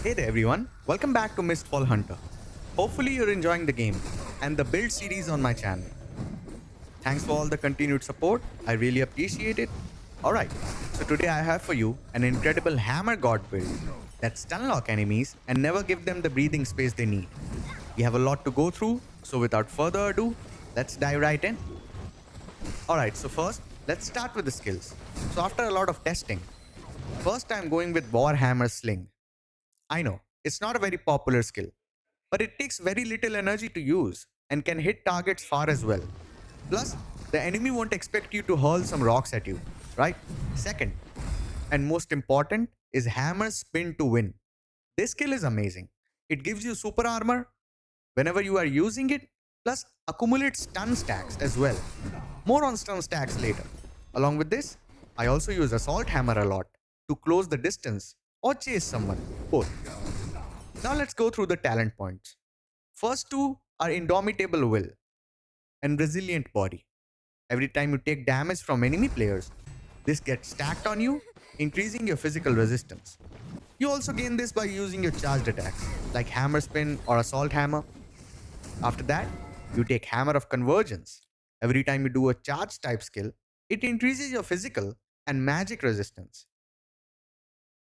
Hey there everyone, welcome back to Mistfall Hunter. Hopefully you're enjoying the game and the build series on my channel. Thanks for all the continued support, I really appreciate it. Alright, so today I have for you an incredible Hammer God build that stunlock enemies and never give them the breathing space they need. We have a lot to go through, so without further ado, let's dive right in. Alright, so first, let's start with the skills. So after a lot of testing, first I'm going with Warhammer Sling. I know, it's not a very popular skill, but it takes very little energy to use and can hit targets far as well. Plus, the enemy won't expect you to hurl some rocks at you, right? Second, and most important, is Hammer Spin to win. This skill is amazing. It gives you super armor whenever you are using it, plus accumulates stun stacks as well. More on stun stacks later. Along with this, I also use Assault Hammer a lot to close the distance or chase someone, both. Now let's go through the talent points. First two are Indomitable Will and Resilient Body. Every time you take damage from enemy players, this gets stacked on you, increasing your physical resistance. You also gain this by using your charged attacks, like Hammer Spin or Assault Hammer. After that, you take Hammer of Convergence. Every time you do a charge type skill, it increases your physical and magic resistance.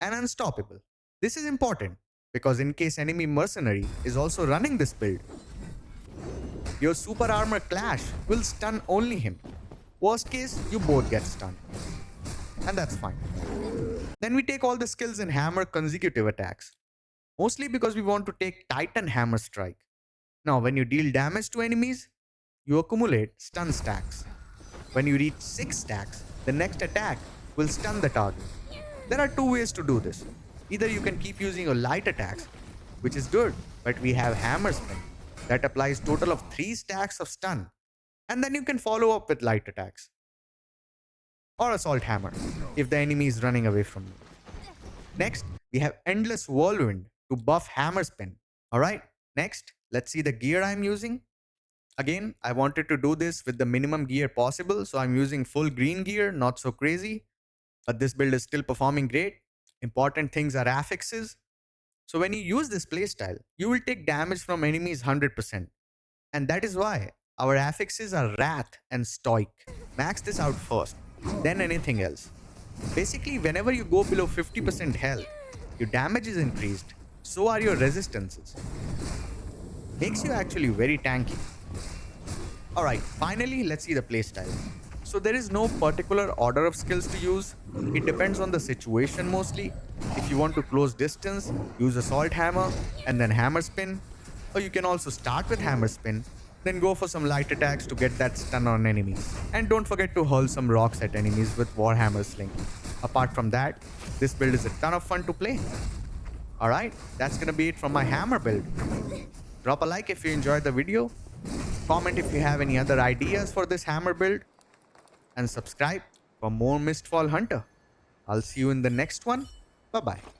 And Unstoppable. This is important because in case enemy Mercenary is also running this build, your super armor clash will stun only him. Worst case, you both get stunned. And that's fine. Then we take all the skills in Hammer consecutive attacks. Mostly because we want to take Titan Hammer Strike. Now when you deal damage to enemies, you accumulate stun stacks. When you reach 6 stacks, the next attack will stun the target. There are two ways to do this. Either you can keep using your light attacks, which is good, but we have Hammer Spin that applies total of 3 stacks of stun, and then you can follow up with light attacks. Or Assault Hammer, if the enemy is running away from you. Next, we have Endless Whirlwind to buff Hammer Spin. Alright, next, let's see the gear I'm using. Again, I wanted to do this with the minimum gear possible, so I'm using full green gear, not so crazy. But this build is still performing great. Important things are affixes. So when you use this playstyle, you will take damage from enemies 100%. And that is why our affixes are Wrath and Stoic. Max this out first, then anything else. Basically, whenever you go below 50% health, your damage is increased, so are your resistances. Makes you actually very tanky. Alright, finally let's see the playstyle. So there is no particular order of skills to use. It depends on the situation mostly. If you want to close distance, use Assault Hammer and then Hammer Spin. Or you can also start with Hammer Spin, then go for some light attacks to get that stun on enemies. And don't forget to hurl some rocks at enemies with Warhammer Sling. Apart from that, this build is a ton of fun to play. Alright, that's gonna be it from my Hammer build. Drop a like if you enjoyed the video. Comment if you have any other ideas for this Hammer build. And subscribe for more Mistfall Hunter. I'll see you in the next one. Bye bye.